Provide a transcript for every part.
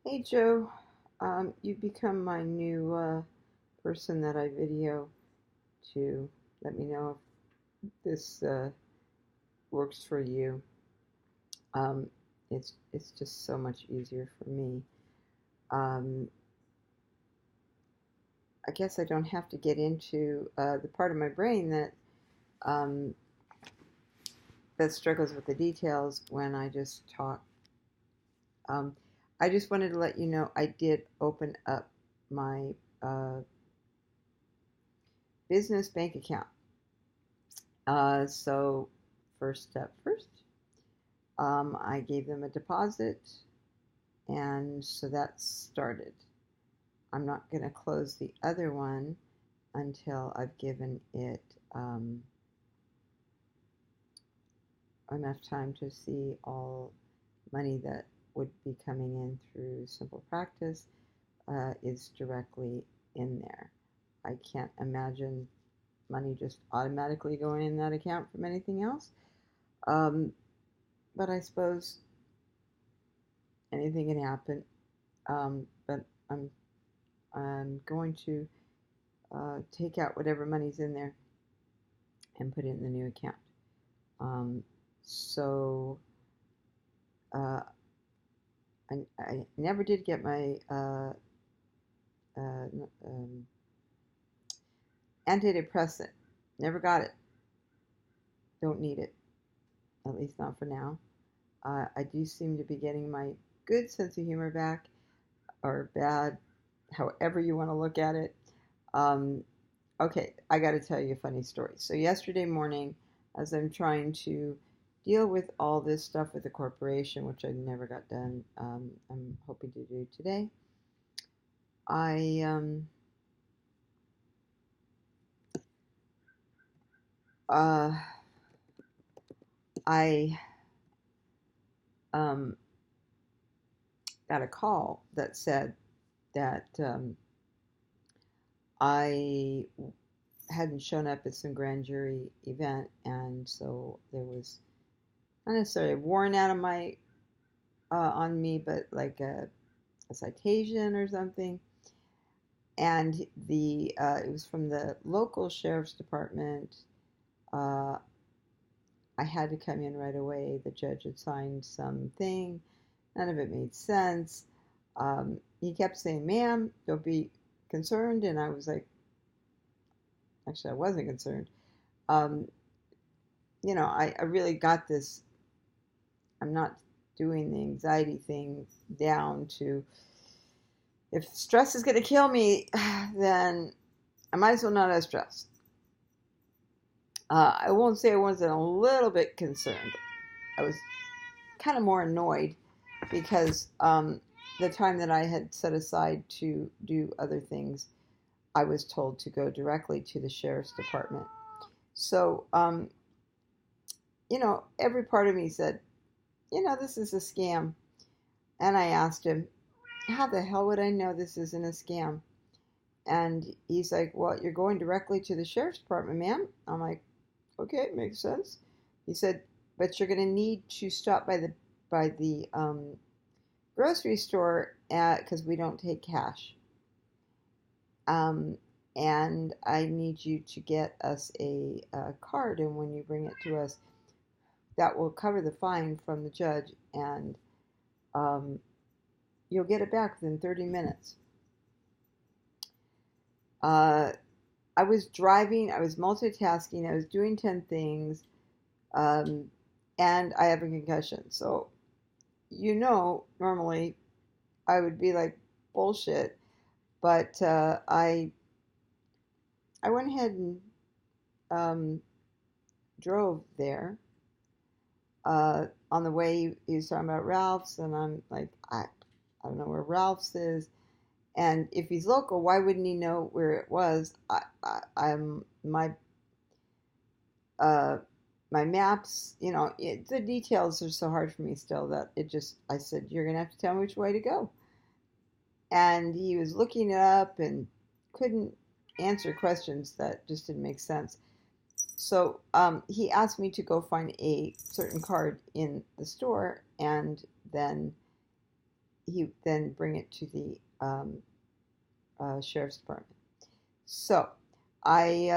Hey Joe, you've become my new person that I video to. Let me know if this works for you. Um, it's just so much easier for me. Um, I guess I don't have to get into the part of my brain um, that struggles with the details when I just talk. Um, I just wanted to let you know I did open up my business bank account. So first step first, I gave them a deposit, and so that started. I'm not going to close the other one until I've given it enough time to see all money that would be coming in through Simple Practice is directly in there. I can't imagine money just automatically going in that account from anything else. Um, but I suppose anything can happen. But I'm going to take out whatever money's in there and put it in the new account. Um, so uh, I never did get my uh, um, antidepressant. Never got it. Don't need it. At least not for now. I do seem to be getting my good sense of humor back, or bad, however you want to look at it. Um, Okay, I got to tell you a funny story. So yesterday morning, as I'm trying to deal with all this stuff with the corporation, which I never got done, I'm hoping to do today. I uh, I um, got a call that said that I hadn't shown up at some grand jury event, and so there was not necessarily a warrant out of my on me, but like a citation or something. And the it was from the local sheriff's department. Uh, I had to come in right away. The judge had signed something. None of it made sense. He kept saying, "Ma'am, don't be concerned," and I was like, actually, I wasn't concerned. Um, I really got this. I'm not doing the anxiety thing down to, if stress is going to kill me, then I might as well not have stress. I won't say I wasn't a little bit concerned. I was kind of more annoyed because the time that I had set aside to do other things, I was told to go directly to the sheriff's department. So, every part of me said, this is a scam. And I asked him, how the hell would I know this isn't a scam? And he's like, well, you're going directly to the sheriff's department, ma'am. I'm like, okay, it makes sense. He said, but you're going to need to stop by the grocery store because we don't take cash. Um, and I need you to get us a card, and when you bring it to us, that will cover the fine from the judge, and um, you'll get it back within 30 minutes. Uh, I was driving, I was multitasking, I was doing 10 things, um, and I have a concussion. So, normally I would be like, bullshit, but I went ahead and um, drove there. On the way, he was talking about Ralph's, and I'm like, I don't know where Ralph's is. And if he's local, why wouldn't he know where it was? I'm uh, my maps, the details are so hard for me still that I said, you're gonna have to tell me which way to go. And he was looking it up and couldn't answer questions that just didn't make sense. So he asked me to go find a certain card in the store, and then he then bring it to the sheriff's department. So I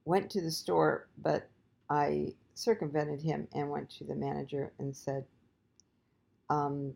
went to the store, but I circumvented him and went to the manager and said, do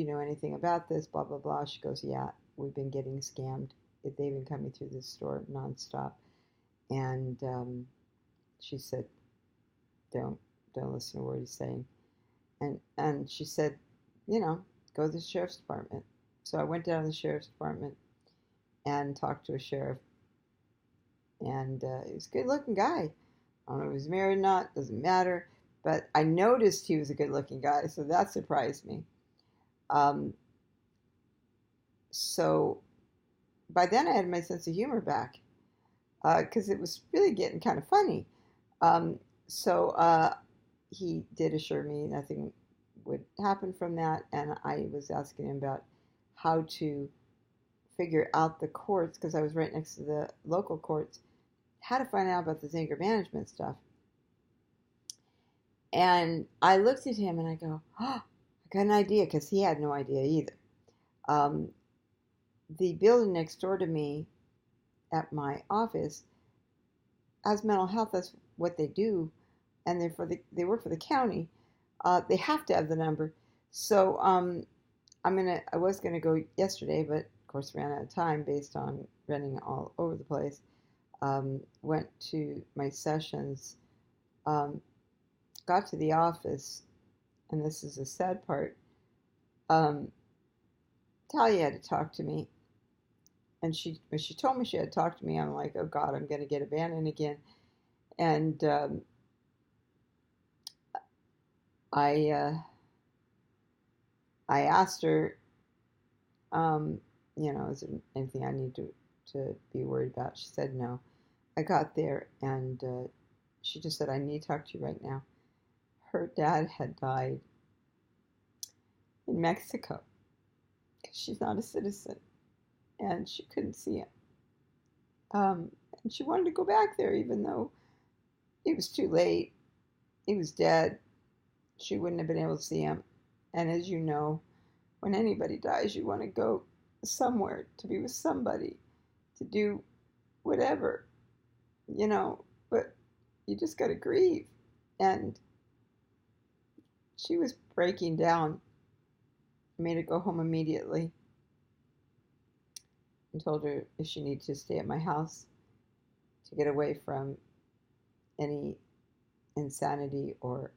you know anything about this? Blah, blah, blah. She goes, yeah, we've been getting scammed. They've been coming through the store nonstop. And she said, don't listen to what he's saying. And she said, go to the sheriff's department. So I went down to the sheriff's department and talked to a sheriff. And he was a good-looking guy. I don't know if he was married or not. Doesn't matter. But I noticed he was a good-looking guy, so that surprised me. So by then I had my sense of humor back because it was really getting kind of funny. So he did assure me nothing would happen from that, and I was asking him about how to figure out the courts because I was right next to the local courts, how to find out about this anger management stuff. And I looked at him and I go, oh, I got an idea, because he had no idea either. The building next door to me at my office has mental health. That's what they do, and they work for the county. They have to have the number. So I was gonna go yesterday, but of course ran out of time based on running all over the place. Went to my sessions, got to the office, and this is the sad part. Talia had to talk to me, and when she told me she had to talk to me, I'm like, oh God, I'm gonna get abandoned again. And I asked her, is there anything I need to be worried about? She said no. I got there, and she just said, I need to talk to you right now. Her dad had died in Mexico because she's not a citizen, and she couldn't see him. And she wanted to go back there, even though it was too late. He was dead. She wouldn't have been able to see him. And as you know, when anybody dies, you want to go somewhere to be with somebody, to do whatever, but you just got to grieve. And she was breaking down. I made her go home immediately and told her if she needed to stay at my house to get away from any insanity or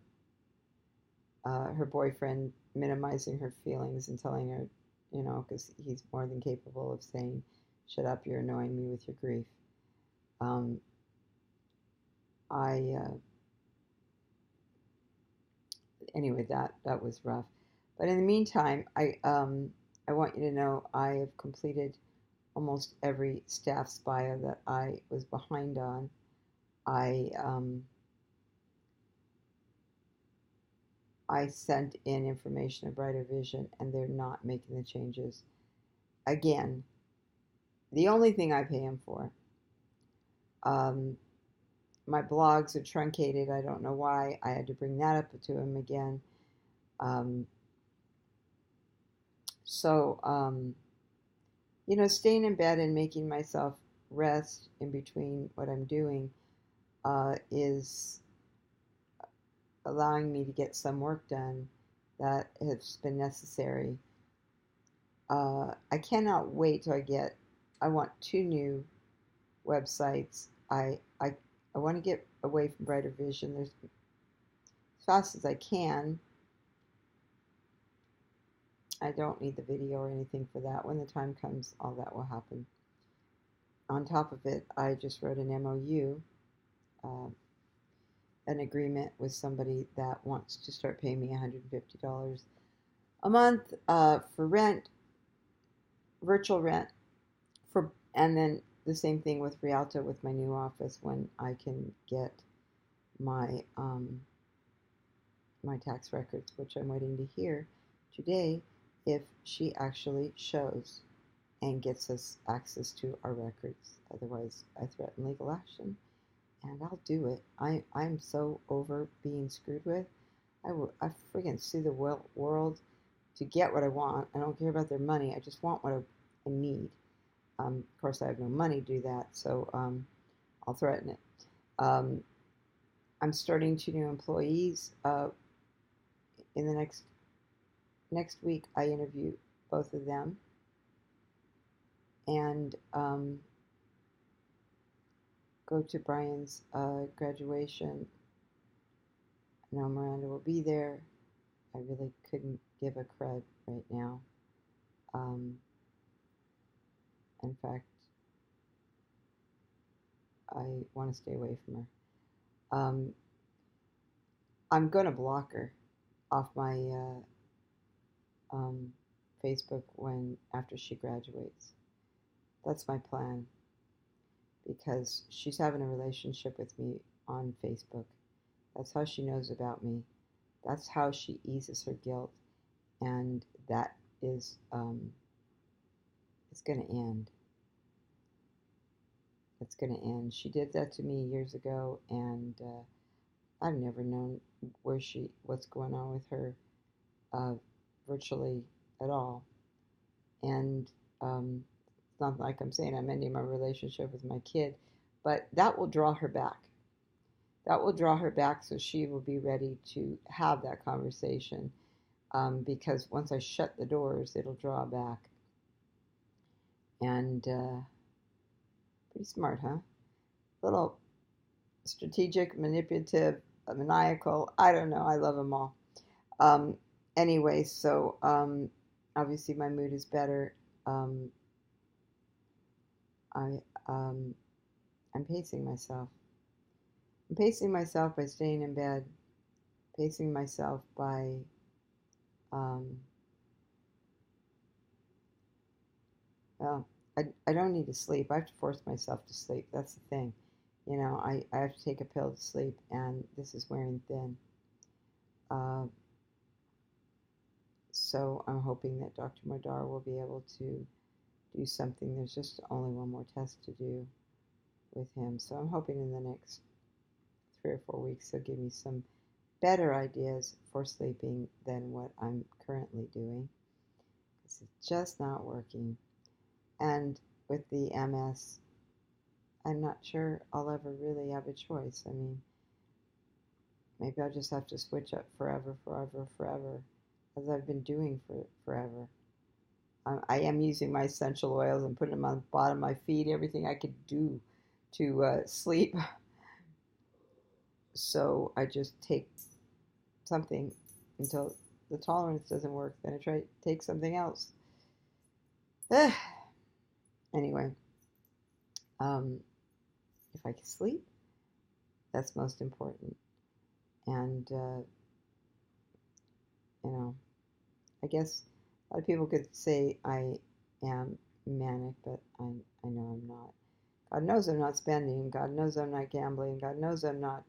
her boyfriend minimizing her feelings and telling her, because he's more than capable of saying, shut up, you're annoying me with your grief. Anyway, that was rough. But in the meantime, I want you to know I have completed almost every staff's bio that I was behind on. I sent in information of Brighter Vision, and they're not making the changes. Again, the only thing I pay them for. My blogs are truncated. I don't know why. I had to bring that up to him again. Staying in bed and making myself rest in between what I'm doing is allowing me to get some work done that has been necessary. I cannot wait till I want 2 new websites. I want to get away from Brighter Vision as fast as I can. I don't need the video or anything for that. When the time comes, all that will happen. On top of it, I just wrote an MOU, an agreement with somebody that wants to start paying me $150 a month for rent, virtual rent, and then the same thing with Rialto with my new office when I can get my my tax records, which I'm waiting to hear today if she actually shows and gets us access to our records. Otherwise, I threaten legal action, and I'll do it. I'm so over being screwed with. I freaking sue the world to get what I want. I don't care about their money. I just want what I need. Of course, I have no money to do that, so I'll threaten it. Um, I'm starting 2 new employees in the next week. I interview both of them, and go to Brian's graduation. I know Miranda will be there. I really couldn't give a crud right now. In fact, I want to stay away from her. I'm going to block her off my um, Facebook after she graduates. That's my plan, because she's having a relationship with me on Facebook. That's how she knows about me. That's how she eases her guilt, and that is it's going to end. It's going to end. She did that to me years ago, and I've never known what's going on with her, uh, virtually at all. And it's not like I'm saying I'm ending my relationship with my kid, but that will draw her back. That will draw her back, so she will be ready to have that conversation. Because once I shut the doors, it'll draw back. And pretty smart, huh? Little strategic, manipulative, maniacal. I don't know. I love them all. Um, anyway, so obviously my mood is better. Um, I I'm pacing myself. I'm pacing myself by staying in bed. Pacing myself by um, well, I don't need to sleep. I have to force myself to sleep. That's the thing. I have to take a pill to sleep, and this is wearing thin. Uh, so I'm hoping that Dr. Madar will be able to do something. There's just only one more test to do with him. So I'm hoping in the next 3 or 4 weeks he'll give me some better ideas for sleeping than what I'm currently doing. Because it's just not working. And with the MS, I'm not sure I'll ever really have a choice. I mean, maybe I'll just have to switch up forever, forever, forever, as I've been doing for forever. I am using my essential oils and putting them on the bottom of my feet, everything I could do to sleep. So I just take something until the tolerance doesn't work. Then I try to take something else. Anyway, um, if I can sleep, that's most important. And, I guess a lot of people could say I am manic, but I know I'm not. God knows I'm not spending. God knows I'm not gambling. God knows I'm not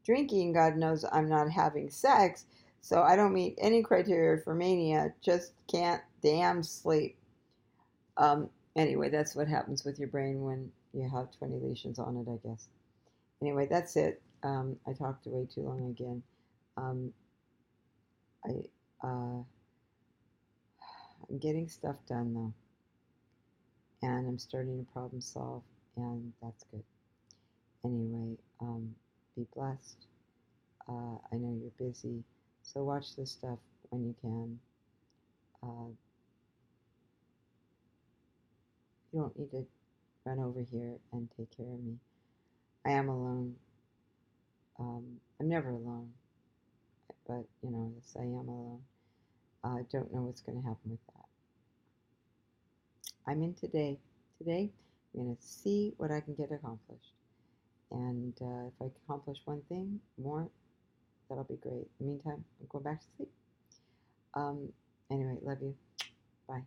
drinking. God knows I'm not having sex. So I don't meet any criteria for mania. Just can't damn sleep. Anyway, that's what happens with your brain when you have 20 lesions on it, I guess. Anyway, that's it. I talked way too long again. Um, I, I'm getting stuff done, though. And I'm starting to problem solve, and that's good. Anyway, be blessed. I know you're busy, so watch this stuff when you can. Uh, you don't need to run over here and take care of me. I am alone. I'm never alone, but yes, I am alone. I don't know what's going to happen with that. I'm in today. Today, I'm going to see what I can get accomplished. And if I can accomplish one thing more, that'll be great. In the meantime, I'm going back to sleep. Anyway, love you. Bye.